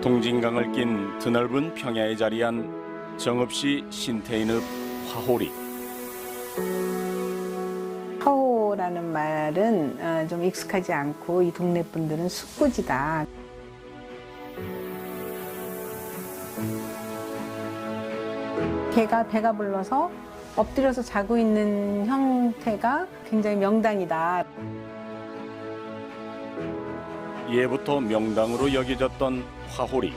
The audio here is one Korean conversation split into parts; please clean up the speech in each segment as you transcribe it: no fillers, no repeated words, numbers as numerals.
동진강을 낀 드넓은 평야에 자리한 정읍시 신태인읍 화호리. 화호라는 말은 좀 익숙하지 않고 이 동네 분들은 숲고지다. 개가 배가 불러서 엎드려서 자고 있는 형태가 굉장히 명당이다. 예부터 명당으로 여겨졌던 화호리.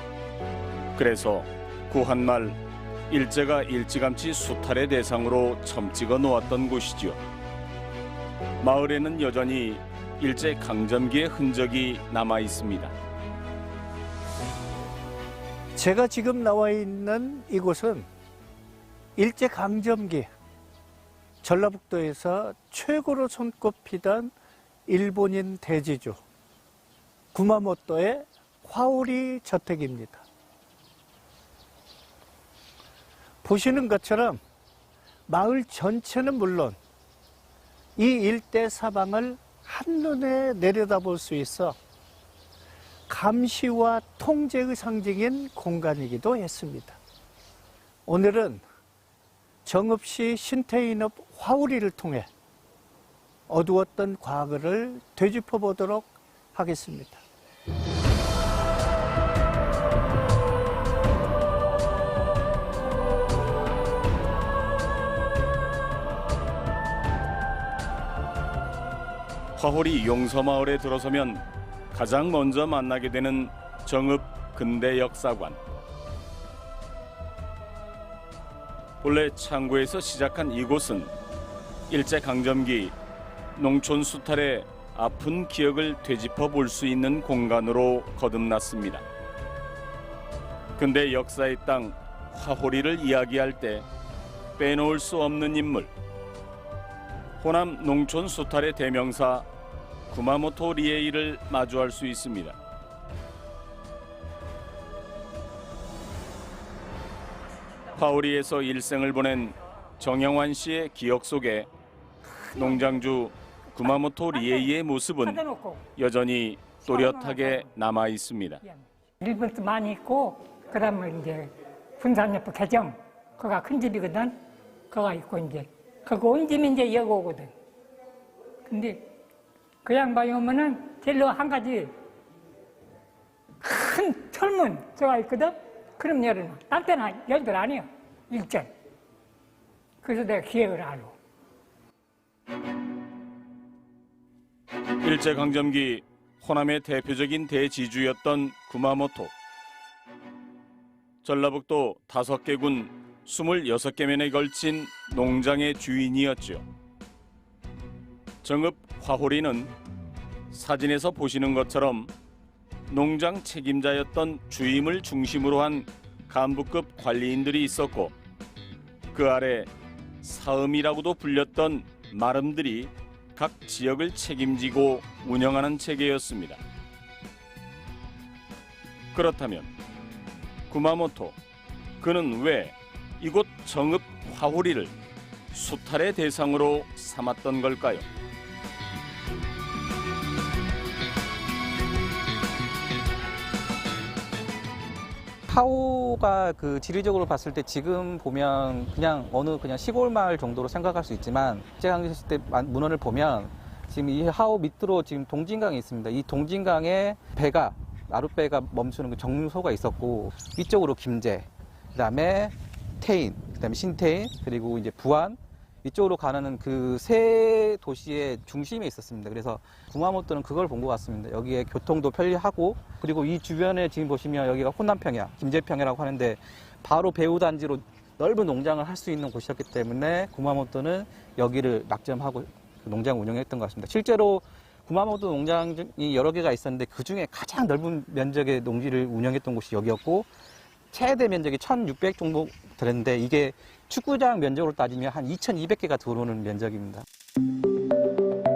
그래서 구한말 일제가 일찌감치 수탈의 대상으로 점찍어 놓았던 곳이지요. 마을에는 여전히 일제 강점기의 흔적이 남아 있습니다. 제가 지금 나와 있는 이곳은 일제 강점기 전라북도에서 최고로 손꼽히던 일본인 대지주 구마모토의 화오리 저택입니다. 보시는 것처럼 마을 전체는 물론 이 일대 사방을 한눈에 내려다볼 수 있어 감시와 통제의 상징인 공간이기도 했습니다. 오늘은 정읍시 신태인읍 화오리를 통해 어두웠던 과거를 되짚어 보도록 하겠습니다. 화호리 용서마을에 들어서면 가장 먼저 만나게 되는 정읍 근대역사관. 본래 창고에서 시작한 이곳은 일제강점기 농촌 수탈의 아픈 기억을 되짚어 볼 수 있는 공간으로 거듭났습니다. 근대 역사의 땅 화호리를 이야기할 때 빼놓을 수 없는 인물, 호남 농촌 수탈의 대명사 구마모토 리에이를 마주할 수 있습니다. 화오리에서 일생을 보낸 정영환 씨의 기억 속에 농장주 구마모토 리에이의 모습은 여전히 또렷하게 남아 있습니다. 일본도 많이 있고, 그다음에 이제 군산여포 개정, 거가 큰 집이거든. 거가 있고 이제 거기 온 집이 이제 여기 오거든. 근데 그 양반이 오면은 제일 한 가지 큰 철문 저가 있거든. 그럼 열어놔. 딴 때는 열들 안 해요. 일절. 그래서 내가 기억을 알아. 일제강점기 호남의 대표적인 대지주였던 구마모토. 전라북도 5개 군 26개 면에 걸친 농장의 주인이었죠. 정읍 화호리는 사진에서 보시는 것처럼 농장 책임자였던 주임을 중심으로 한 간부급 관리인들이 있었고, 그 아래 사음이라고도 불렸던 마름들이 각 지역을 책임지고 운영하는 체계였습니다. 그렇다면 구마모토, 그는 왜 이곳 정읍 화호리를 수탈의 대상으로 삼았던 걸까요? 화호가 그 지리적으로 봤을 때 지금 보면 그냥 시골 마을 정도로 생각할 수 있지만, 일제강점기 때 문헌을 보면 지금 이 화호 밑으로 지금 동진강이 있습니다. 이 동진강에 배가 나룻배가 멈추는 그 정류소가 있었고, 위쪽으로 김제, 그다음에 태인, 그다음에 신태인, 그리고 이제 부안, 이쪽으로 가는 그 세 도시의 중심에 있었습니다. 그래서 구마모토는 그걸 본 것 같습니다. 여기에 교통도 편리하고, 그리고 이 주변에 지금 보시면 여기가 호남평야, 김제평야라고 하는데 바로 배후단지로 넓은 농장을 할 수 있는 곳이었기 때문에 구마모토는 여기를 낙점하고 농장 운영했던 것 같습니다. 실제로 구마모토 농장이 여러 개가 있었는데 그 중에 가장 넓은 면적의 농지를 운영했던 곳이 여기였고, 최대 면적이 1,600 정도 되는데 이게 축구장 면적으로 따지면 한 2,200개가 들어오는 면적입니다.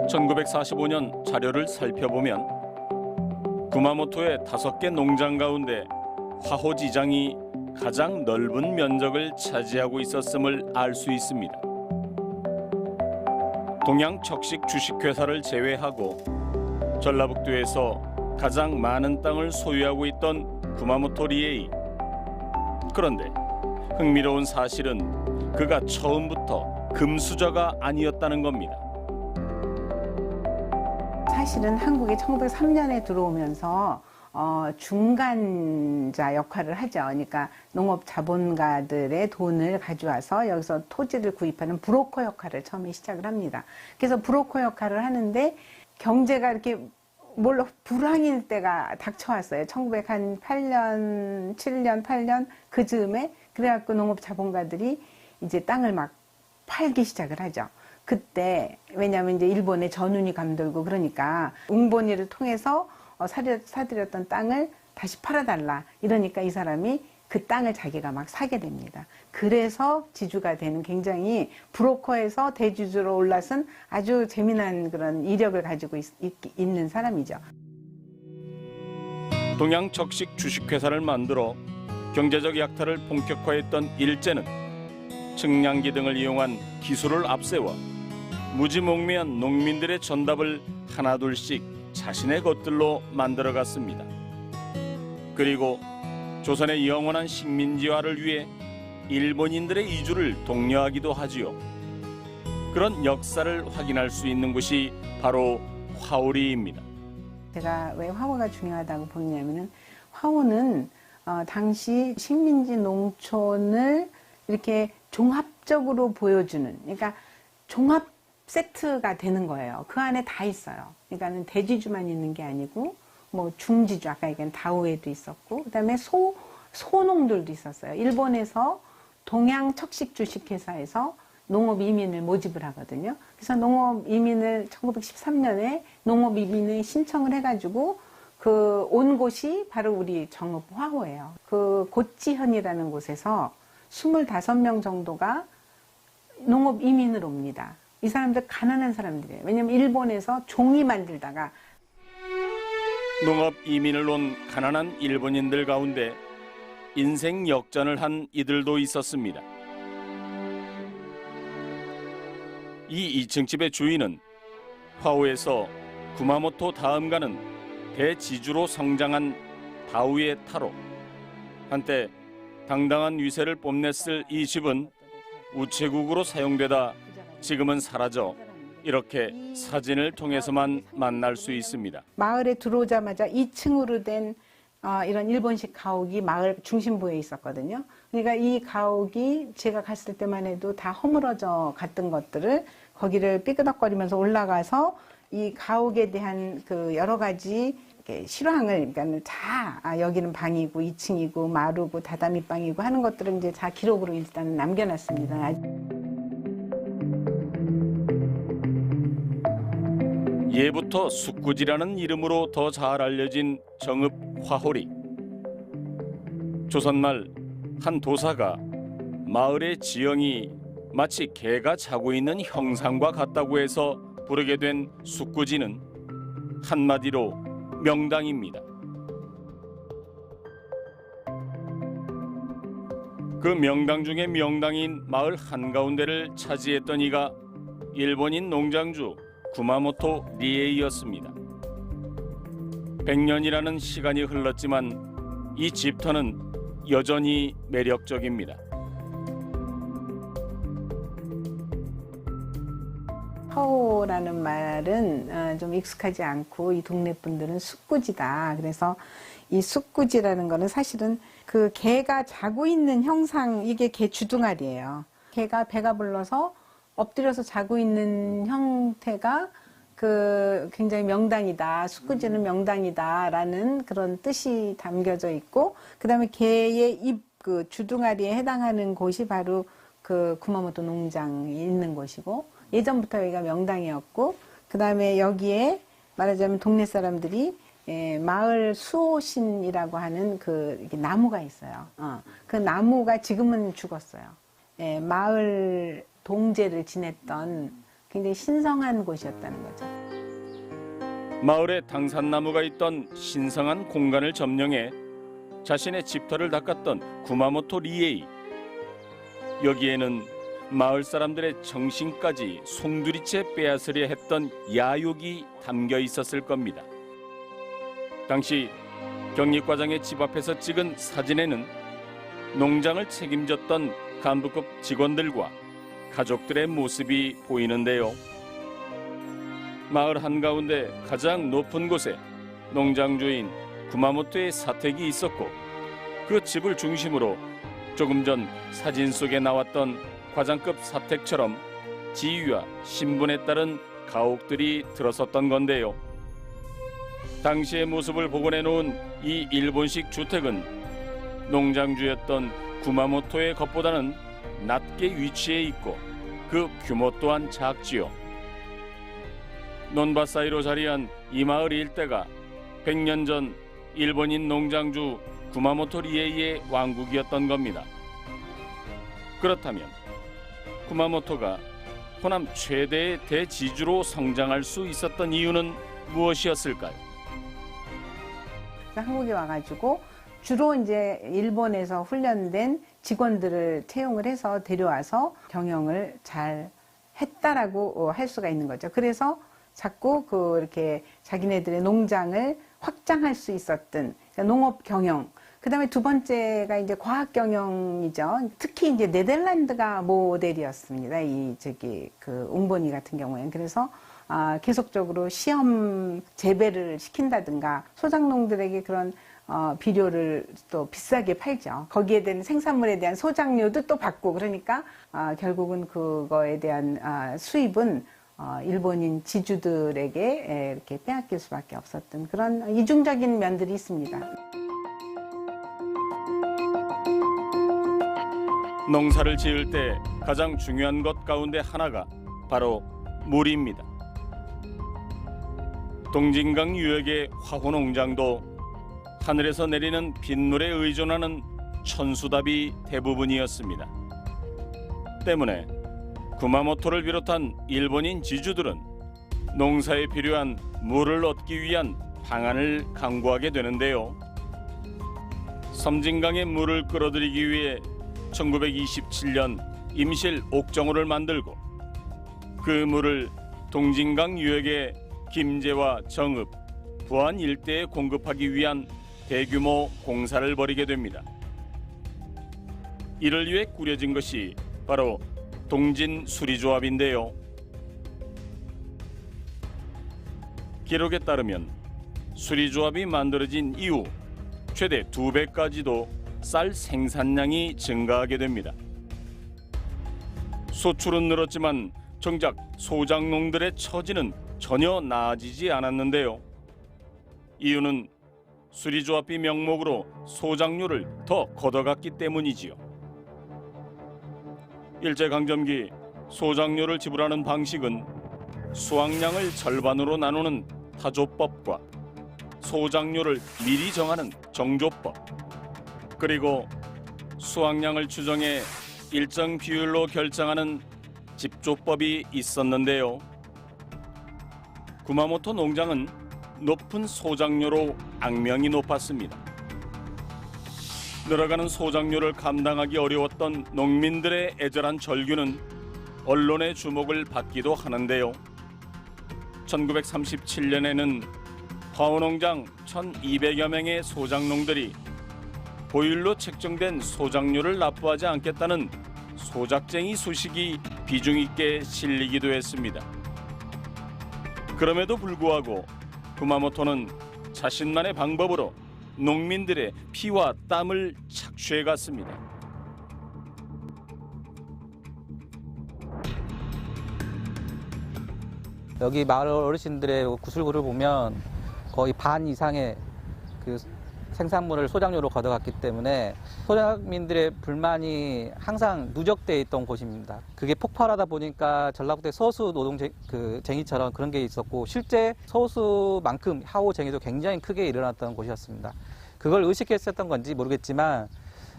1945년 자료를 살펴보면 구마모토의 5개 농장 가운데 화호지장이 가장 넓은 면적을 차지하고 있었음을 알 수 있습니다. 동양 척식 주식회사를 제외하고 전라북도에서 가장 많은 땅을 소유하고 있던 구마모토 리에이. 그런데 흥미로운 사실은 그가 처음부터 금수저가 아니었다는 겁니다. 사실은 한국에 1903년에 들어오면서 중간자 역할을 하죠. 그러니까 농업 자본가들의 돈을 가져와서 여기서 토지를 구입하는 브로커 역할을 처음에 시작을 합니다. 그래서 브로커 역할을 하는데 경제가 이렇게 불황일 때가 닥쳐왔어요. 1908년, 7년, 8년 그 즈음에. 그래갖고 농업 자본가들이 이제 땅을 막 팔기 시작을 하죠. 그때 왜냐하면 이제 일본에 전운이 감돌고 그러니까 웅본이를 통해서 사들였던 땅을 다시 팔아달라 이러니까 이 사람이 그 땅을 자기가 막 사게 됩니다. 그래서 지주가 되는 굉장히 브로커에서 대주주로 올라선 아주 재미난 그런 이력을 가지고 있는 사람이죠. 동양적식 주식회사를 만들어 경제적 약탈을 본격화했던 일제는 측량기 등을 이용한 기술을 앞세워 무지몽매한 농민들의 전답을 하나둘씩 자신의 것들로 만들어갔습니다. 그리고 조선의 영원한 식민지화를 위해 일본인들의 이주를 독려하기도 하지요. 그런 역사를 확인할 수 있는 곳이 바로 화오리입니다. 제가 왜 화오가 중요하다고 보느냐면은 화오는 당시 식민지 농촌을 이렇게 종합적으로 보여주는, 그러니까 종합 세트가 되는 거예요. 그 안에 다 있어요. 그러니까는 대지주만 있는 게 아니고 뭐 중지주, 아까 얘기한 다우에도 있었고, 그다음에 소농들도 있었어요. 일본에서 동양 척식 주식회사에서 농업 이민을 모집을 하거든요. 그래서 농업 이민을 1913년에 농업 이민을 신청을 해가지고 그 온 곳이 바로 우리 정읍 화호예요. 그 고치현이라는 곳에서 25명 정도가 농업 이민을 옵니다. 이 사람들 가난한 사람들이에요. 왜냐면 일본에서 종이 만들다가 농업 이민을 온 가난한 일본인들 가운데 인생 역전을 한 이들도 있었습니다. 이 2층 집의 주인은 화오에서 구마모토 다음 가는 대지주로 성장한 다우에 타로. 한때 당당한 위세를 뽐냈을 이 집은 우체국으로 사용되다 지금은 사라져 이렇게 사진을 통해서만 만날 수 있습니다. 마을에 들어오자마자 2층으로 된 이런 일본식 가옥이 마을 중심부에 있었거든요. 그러니까 이 가옥이 제가 갔을 때만 해도 다 허물어져 갔던 것들을 거기를 삐그덕거리면서 올라가서 이 가옥에 대한 그 여러 가지 실황을, 그러니까 여기는 방이고 2층이고 마루고 다다미방이고 하는 것들을 이제 다 기록으로 일단 남겨놨습니다. 예부터 숙구지라는 이름으로 더 잘 알려진 정읍 화호리. 조선말 한 도사가 마을의 지형이 마치 개가 자고 있는 형상과 같다고 해서 부르게 된 숙구지는 한마디로 명당입니다. 그 명당 중에 명당인 마을 한가운데를 차지했던 이가 일본인 농장주 구마모토 리에이였습니다. 100년이라는 시간이 흘렀지만 이 집터는 여전히 매력적입니다. 화오라는 말은 좀 익숙하지 않고 이 동네 분들은 숙구지다. 그래서 이 숙구지라는 거는 사실은 그 개가 자고 있는 형상, 이게 개 주둥아리예요. 개가 배가 불러서 엎드려서 자고 있는 형태가 그 굉장히 명당이다, 숙구지는 명당이다라는 그런 뜻이 담겨져 있고, 그다음에 개의 입 그 주둥아리에 해당하는 곳이 바로 그 구마모토 농장이 있는 곳이고, 예전부터 여기가 명당이었고, 그다음에 여기에 말하자면 동네 사람들이 마을 수호신이라고 하는 그 나무가 있어요. 그 나무가 지금은 죽었어요. 마을 동제를 지냈던 굉장히 신성한 곳이었다는 거죠. 마을에 당산나무가 있던 신성한 공간을 점령해 자신의 집터를 닦았던 구마모토 리에이. 여기에는 마을 사람들의 정신까지 송두리째 빼앗으려 했던 야욕이 담겨 있었을 겁니다. 당시 경립과장의 집 앞에서 찍은 사진에는 농장을 책임졌던 간부급 직원들과 가족들의 모습이 보이는데요. 마을 한가운데 가장 높은 곳에 농장주인 구마모토의 사택이 있었고 그 집을 중심으로 조금 전 사진 속에 나왔던 과장급 사택처럼 지위와 신분에 따른 가옥들이 들어섰던 건데요. 당시의 모습을 복원해 놓은 이 일본식 주택은 농장주였던 구마모토의 것보다는 낮게 위치해 있고 그 규모 또한 작지요. 논밭 사이로 자리한 이 마을 일대가 100년 전 일본인 농장주 구마모토 리에이의 왕국이었던 겁니다. 그렇다면 구마모토가 호남 최대의 대지주로 성장할 수 있었던 이유는 무엇이었을까요? 한국에 와가지고 주로 이제 일본에서 훈련된 직원들을 채용을 해서 데려와서 경영을 잘 했다라고 할 수가 있는 거죠. 그래서 자꾸 이렇게 자기네들의 농장을 확장할 수 있었던 그러니까 농업 경영. 그다음에 두 번째가 이제 과학 경영이죠. 특히 이제 네덜란드가 모델이었습니다. 옹보니 같은 경우에는. 그래서 계속적으로 시험 재배를 시킨다든가 소작농들에게 그런 비료를 또 비싸게 팔죠. 거기에 대한 생산물에 대한 소작료도 또 받고 그러니까 결국은 그거에 대한 수입은 일본인 지주들에게 이렇게 빼앗길 수밖에 없었던 그런 이중적인 면들이 있습니다. 농사를 지을 때 가장 중요한 것 가운데 하나가 바로 물입니다. 동진강 유역의 화호농장도 하늘에서 내리는 빗물에 의존하는 천수답이 대부분이었습니다. 때문에 구마모토를 비롯한 일본인 지주들은 농사에 필요한 물을 얻기 위한 방안을 강구하게 되는데요. 섬진강의 물을 끌어들이기 위해 1927년 임실 옥정호를 만들고 그 물을 동진강 유역의 김제와 정읍, 부안 일대에 공급하기 위한 대규모 공사를 벌이게 됩니다. 이를 위해 꾸려진 것이 바로 동진수리조합인데요. 기록에 따르면 수리조합이 만들어진 이후 최대 2배까지도 쌀 생산량이 증가하게 됩니다. 소출은 늘었지만 정작 소작농들의 처지는 전혀 나아지지 않았는데요. 이유는 수리조합비 명목으로 소작료를 더 걷어갔기 때문이지요. 일제강점기 소작료를 지불하는 방식은 수확량을 절반으로 나누는 타조법과 소작료를 미리 정하는 정조법, 그리고 수확량을 추정해 일정 비율로 결정하는 집조법이 있었는데요. 구마모토 농장은 높은 소작료로 악명이 높았습니다. 늘어가는 소작료를 감당하기 어려웠던 농민들의 애절한 절규는 언론의 주목을 받기도 하는데요. 1937년에는 화호농장 1200여 명의 소작농들이 보율로 책정된 소작료를 납부하지 않겠다는 소작쟁이 소식이 비중 있게 실리기도 했습니다. 그럼에도 불구하고 구마모토는 자신만의 방법으로 농민들의 피와 땀을 착취해 갔습니다. 여기 마을 어르신들의 구슬구를 보면 거의 반 이상의 그 생산물을 소작료로 걷어갔기 때문에 소작민들의 불만이 항상 누적되어 있던 곳입니다. 그게 폭발하다 보니까 전라북도 서수 노동쟁이처럼 그런 게 있었고 실제 서수만큼 하호쟁이도 굉장히 크게 일어났던 곳이었습니다. 그걸 의식했었던 건지 모르겠지만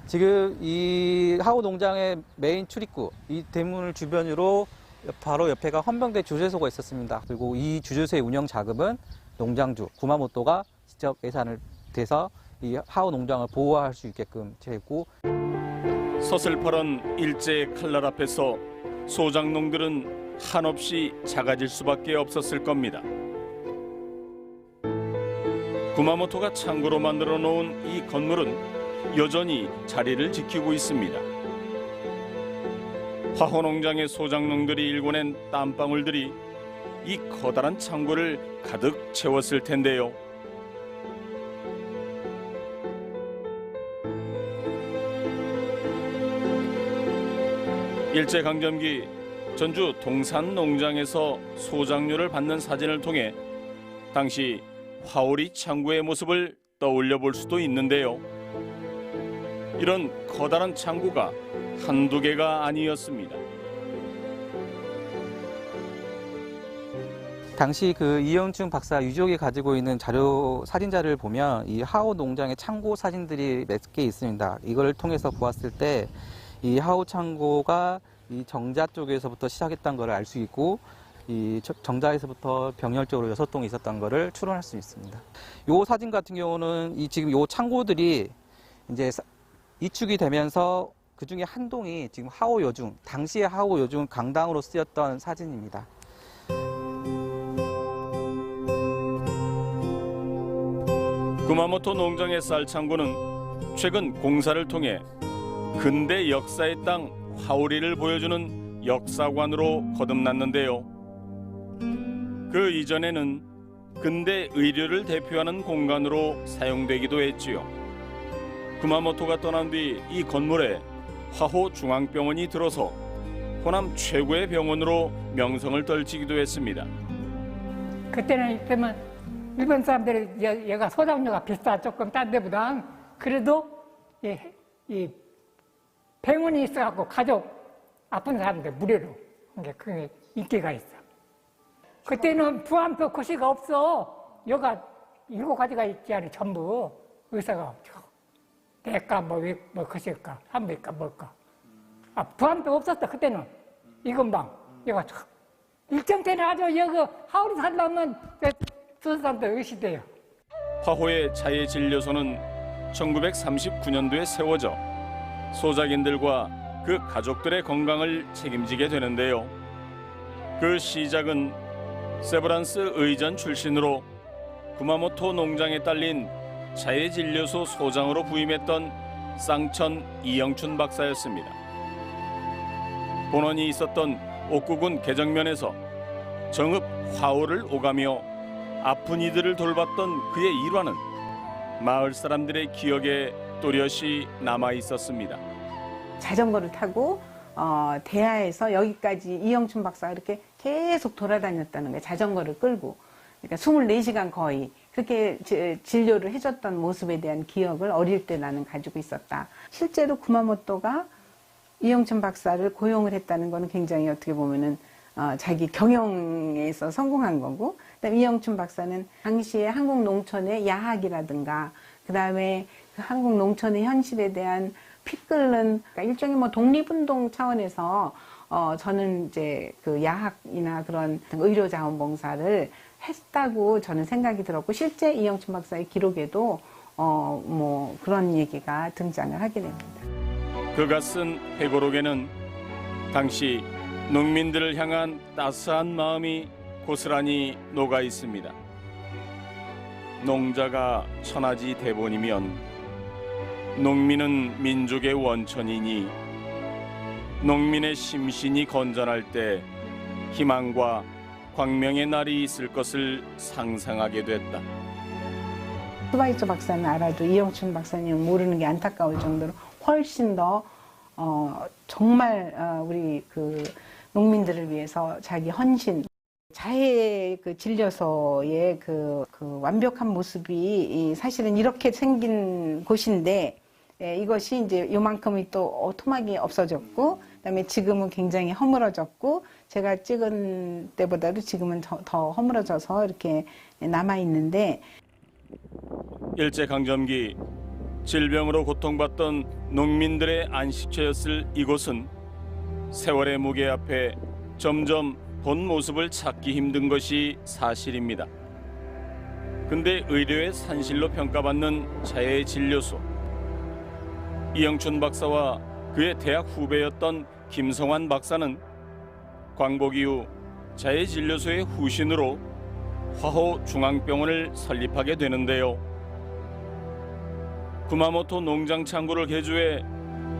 지금 이 하호농장의 메인 출입구, 이 대문 주변으로 바로 옆에가 헌병대 주재소가 있었습니다. 그리고 이 주재소의 운영 자금은 농장주 구마모토가 직접 예산을 대서 이 하호 농장을 보호할 수 있게끔 했고, 서슬퍼런 일제의 칼날 앞에서 소작농들은 한없이 작아질 수밖에 없었을 겁니다. 구마모토가 창고로 만들어 놓은 이 건물은 여전히 자리를 지키고 있습니다. 화호농장의 소작농들이 일궈낸 땀방울들이 이 커다란 창고를 가득 채웠을 텐데요. 일제강점기 전주 동산 농장에서 소작료를 받는 사진을 통해 당시 화오리 창고의 모습을 떠올려 볼 수도 있는데요. 이런 커다란 창고가 한두 개가 아니었습니다. 당시 그 이영춘 박사 유족이 가지고 있는 자료 사진자를 보면 이 하오 농장의 창고 사진들이 몇 개 있습니다. 이걸 통해서 보았을 때 이 하오 창고가 이 정자 쪽에서부터 시작했던 것을 알 수 있고 이 정자에서부터 병렬 쪽으로 6동이 있었던 것을 추론할 수 있습니다. 이 사진 같은 경우는 이 지금 이 창고들이 이제 이축이 되면서 그 중에 한 동이 지금 하오 여중, 당시의 하오 여중 강당으로 쓰였던 사진입니다. 구마모토 농장의 쌀 창고는 최근 공사를 통해 근대 역사의 땅 화오리를 보여주는 역사관으로 거듭났는데요. 그 이전에는 근대 의료를 대표하는 공간으로 사용되기도 했지요. 구마모토가 떠난 뒤 이 건물에 화호중앙병원이 들어서 호남 최고의 병원으로 명성을 떨치기도 했습니다. 그때는 일본 사람들이 얘가 소장료가 비싸 조금 딴 데보다 그래도 이 병원이 있어갖고 가족 아픈 사람들 무료로 그게 인기가 있어. 그때는 부안표 코시가 없어. 여가 7가지가 있지 않아 전부 의사가 없죠. 내과 뭐 코시일까 산부인과 뭘까. 부안표 없었다 그때는 이건방 여가 일정 때는 아주 여기 하울이 살려면 수산도 의시돼요. 화호의 자예진료소는 1939년도에 세워져 소작인들과 그 가족들의 건강을 책임지게 되는데요. 그 시작은 세브란스 의전 출신으로 구마모토 농장에 딸린 자예진료소 소장으로 부임했던 쌍천 이영춘 박사였습니다. 본원이 있었던 옥구군 개정면에서 정읍 화호를 오가며 아픈 이들을 돌봤던 그의 일화는 마을 사람들의 기억에 또렷이 남아 있었습니다. 자전거를 타고 대하에서 여기까지 이영춘 박사가 이렇게 계속 돌아다녔다는 거예요. 자전거를 끌고. 그러니까 24시간 거의 그렇게 진료를 해줬던 모습에 대한 기억을 어릴 때 나는 가지고 있었다. 실제로 구마모토가 이영춘 박사를 고용을 했다는 거는 굉장히 어떻게 보면은 자기 경영에서 성공한 거고, 그다음에 이영춘 박사는 당시에 한국 농촌의 야학이라든가, 그다음에 그 한국 농촌의 현실에 대한 피 끓는, 그러니까 일종의 뭐 독립운동 차원에서 저는 이제 그 야학이나 그런 의료자원봉사를 했다고 저는 생각이 들었고, 실제 이영춘 박사의 기록에도 뭐 그런 얘기가 등장을 하게 됩니다. 그가 쓴 회고록에는 당시 농민들을 향한 따스한 마음이 고스란히 녹아 있습니다. 농자가 천하지 대본이면 농민은 민족의 원천이니 농민의 심신이 건전할 때 희망과 광명의 날이 있을 것을 상상하게 됐다. 스바이처 박사는 알아도 이영춘 박사님은 모르는 게 안타까울 정도로 훨씬 더 정말 우리 그 농민들을 위해서 자기 헌신, 자해 그 진료소의 그 완벽한 모습이 사실은 이렇게 생긴 곳인데, 이것이 이제 요만큼이 또 토막이 없어졌고, 그다음에 지금은 굉장히 허물어졌고, 제가 찍은 때보다도 지금은 더 허물어져서 이렇게 남아 있는데, 일제강점기 질병으로 고통받던 농민들의 안식처였을 이곳은 세월의 무게 앞에 점점 본 모습을 찾기 힘든 것이 사실입니다. 근데 의료의 산실로 평가받는 자예진료소. 이영춘 박사와 그의 대학 후배였던 김성환 박사는 광복 이후 자예진료소의 후신으로 화호 중앙병원을 설립하게 되는데요. 구마모토 농장 창구를 개조해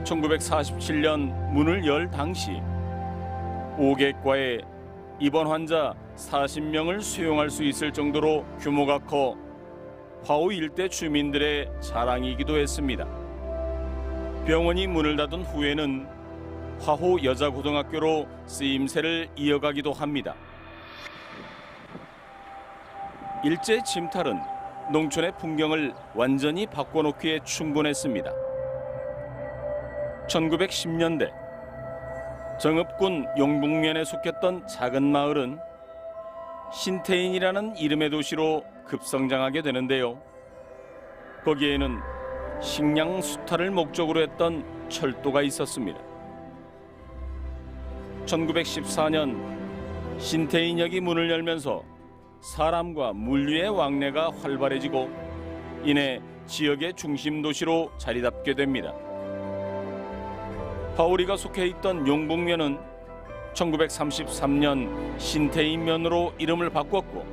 1947년 문을 열 당시 5개과에 입원 환자 40명을 수용할 수 있을 정도로 규모가 커 화호 일대 주민들의 자랑이기도 했습니다. 병원이 문을 닫은 후에는 화호 여자고등학교로 쓰임새를 이어가기도 합니다. 일제 침탈은 농촌의 풍경을 완전히 바꿔놓기에 충분했습니다. 1910년대 정읍군 용북면에 속했던 작은 마을은 신태인이라는 이름의 도시로 급성장하게 되는데요. 거기에는 식량 수탈을 목적으로 했던 철도가 있었습니다. 1914년 신태인역이 문을 열면서 사람과 물류의 왕래가 활발해지고 이내 지역의 중심 도시로 자리 잡게 됩니다. 화오리가 속해 있던 용북면은 1933년 신태인면으로 이름을 바꿨고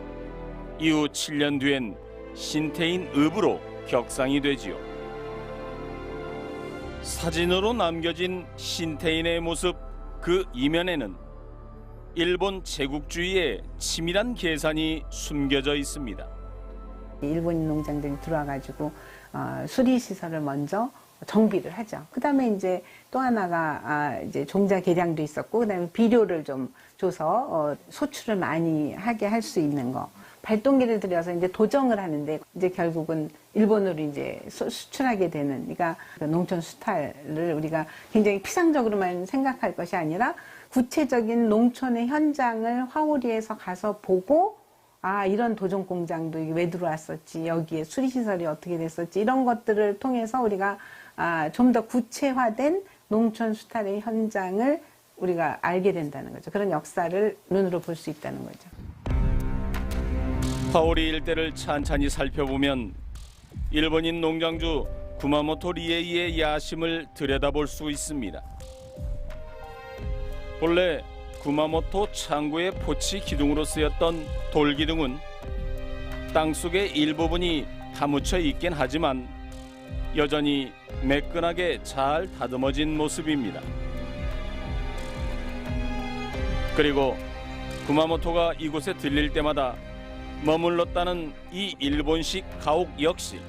이후 7년 뒤엔 신태인읍으로 격상이 되지요. 사진으로 남겨진 신태인의 모습 그 이면에는 일본 제국주의의 치밀한 계산이 숨겨져 있습니다. 일본인 농장들이 들어와가지고 수리시설을 먼저 정비를 하죠. 그 다음에 이제 또 하나가 이제 종자 개량도 있었고, 그 다음에 비료를 좀 줘서 소출을 많이 하게 할 수 있는 거. 발동기를 들여서 이제 도정을 하는데 이제 결국은 일본으로 이제 수출하게 되는, 그러니까 농촌 수탈을 우리가 굉장히 피상적으로만 생각할 것이 아니라 구체적인 농촌의 현장을 화오리에서 가서 보고 이런 도종 공장도 왜 들어왔었지, 여기에 수리시설이 어떻게 됐었지, 이런 것들을 통해서 우리가 좀 더 구체화된 농촌 수탈의 현장을 우리가 알게 된다는 거죠. 그런 역사를 눈으로 볼 수 있다는 거죠. 화오리 일대를 찬찬히 살펴보면 일본인 농장주 구마모토 리에이의 야심을 들여다볼 수 있습니다. 본래 구마모토 창구의 포치 기둥으로 쓰였던 돌기둥은 땅속의 일부분이 파묻혀 있긴 하지만 여전히 매끈하게 잘 다듬어진 모습입니다. 그리고 구마모토가 이곳에 들릴 때마다 머물렀다는 이 일본식 가옥 역시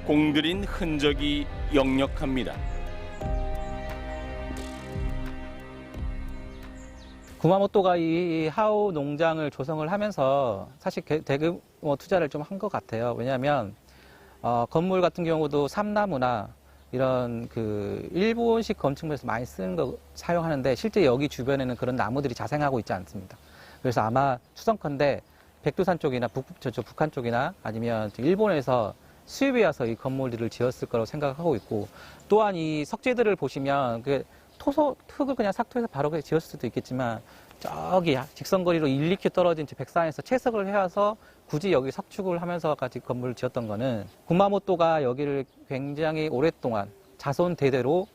공들인 흔적이 역력합니다. 구마모토가 이 하오 농장을 조성을 하면서 사실 대규모 투자를 좀 한 것 같아요. 왜냐하면 건물 같은 경우도 삼나무나 이런 그 일본식 건축물에서 많이 쓰는 거 사용하는데 실제 여기 주변에는 그런 나무들이 자생하고 있지 않습니다. 그래서 아마 추정컨대 백두산 쪽이나 북한 쪽이나 아니면 일본에서 수입이 와서 이 건물들을 지었을 거라고 생각하고 있고, 또한 이 석재들을 보시면 그 흙을 그냥 삭토해서 바로 그냥 지었을 수도 있겠지만 저기 직선거리로 1, 2km 떨어진 백산에서 채석을 해와서 굳이 여기 석축을 하면서까지 건물을 지었던 거는 구마모토가 여기를 굉장히 오랫동안 자손 대대로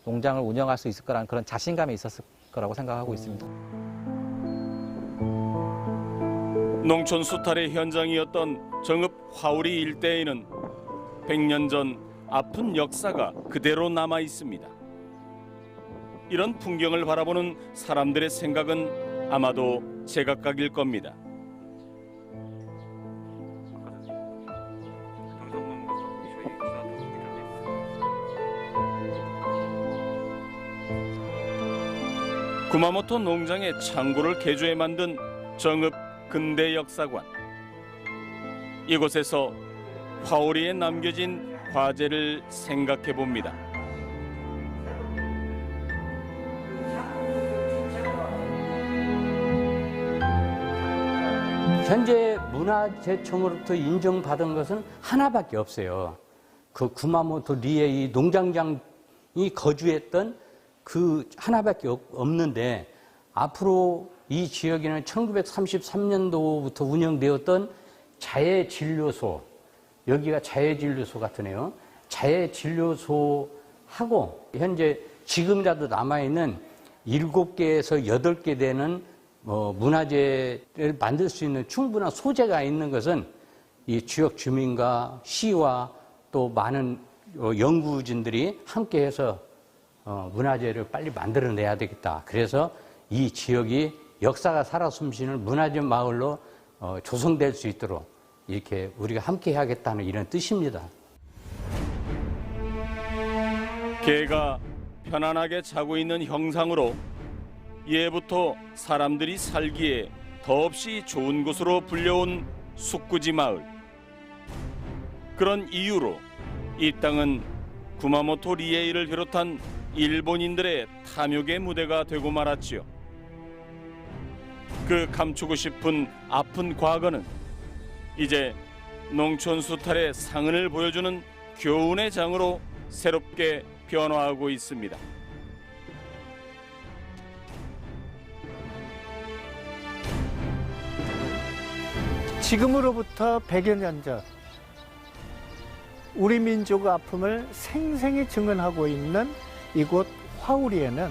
농장을 운영할 수 있을 거라는 그런 자신감이 있었을 거라고 생각하고 있습니다. 농촌 수탈의 현장이었던 정읍 화오리 일대에는 100년 전 아픈 역사가 그대로 남아 있습니다. 이런 풍경을 바라보는 사람들의 생각은 아마도 제각각일 겁니다. 구마모토 농장의 창고를 개조해 만든 정읍 근대역사관. 이곳에서 화오리에 남겨진 과제를 생각해 봅니다. 현재 문화재청으로부터 인정받은 것은 하나밖에 없어요. 그 구마모토 리에이 농장장이 거주했던 그 하나밖에 없는데, 앞으로 이 지역에는 1933년도부터 운영되었던 자해진료소, 여기가 자해진료소 같으네요. 자해진료소하고 현재 지금이라도 남아있는 7개에서 8개 되는 문화재를 만들 수 있는 충분한 소재가 있는 것은 이 지역 주민과 시와 또 많은 연구진들이 함께해서 문화재를 빨리 만들어내야 되겠다. 그래서 이 지역이 역사가 살아 숨쉬는 문화재 마을로 조성될 수 있도록 이렇게 우리가 함께 해야겠다는 이런 뜻입니다. 개가 편안하게 자고 있는 형상으로 예부터 사람들이 살기에 더없이 좋은 곳으로 불려온 숙구지 마을. 그런 이유로 이 땅은 구마모토 리에이를 비롯한 일본인들의 탐욕의 무대가 되고 말았지요. 그 감추고 싶은 아픈 과거는 이제 농촌 수탈의 상흔을 보여주는 교훈의 장으로 새롭게 변화하고 있습니다. 지금으로부터 100여 년 전 우리 민족의 아픔을 생생히 증언하고 있는 이곳 화우리에는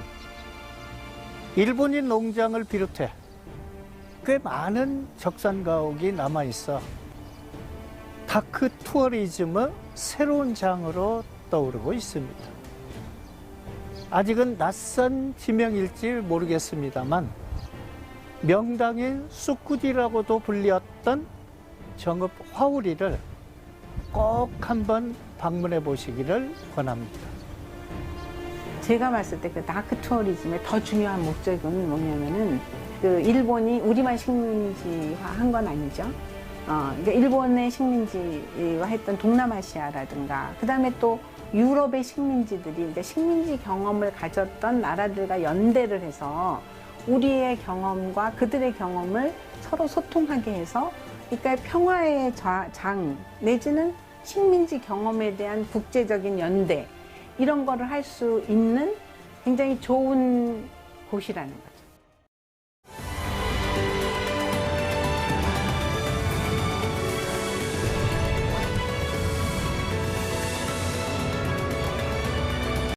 일본인 농장을 비롯해 꽤 많은 적산가옥이 남아있어 다크 투어리즘의 새로운 장으로 떠오르고 있습니다. 아직은 낯선 지명일지 모르겠습니다만 명당인 쑥구지라고도 불렸던 정읍 화우리를 꼭 한번 방문해 보시기를 권합니다. 제가 봤을 때 그 다크 투어리즘의 더 중요한 목적은 뭐냐면은 그 일본이 우리만 식민지화한 건 아니죠. 그러니까 일본의 식민지화했던 동남아시아라든가 그다음에 또 유럽의 식민지들이 이제 식민지 경험을 가졌던 나라들과 연대를 해서 우리의 경험과 그들의 경험을 서로 소통하게 해서 그러니까 평화의 장 내지는 식민지 경험에 대한 국제적인 연대 이런 거를 할 수 있는 굉장히 좋은 곳이라는 거죠.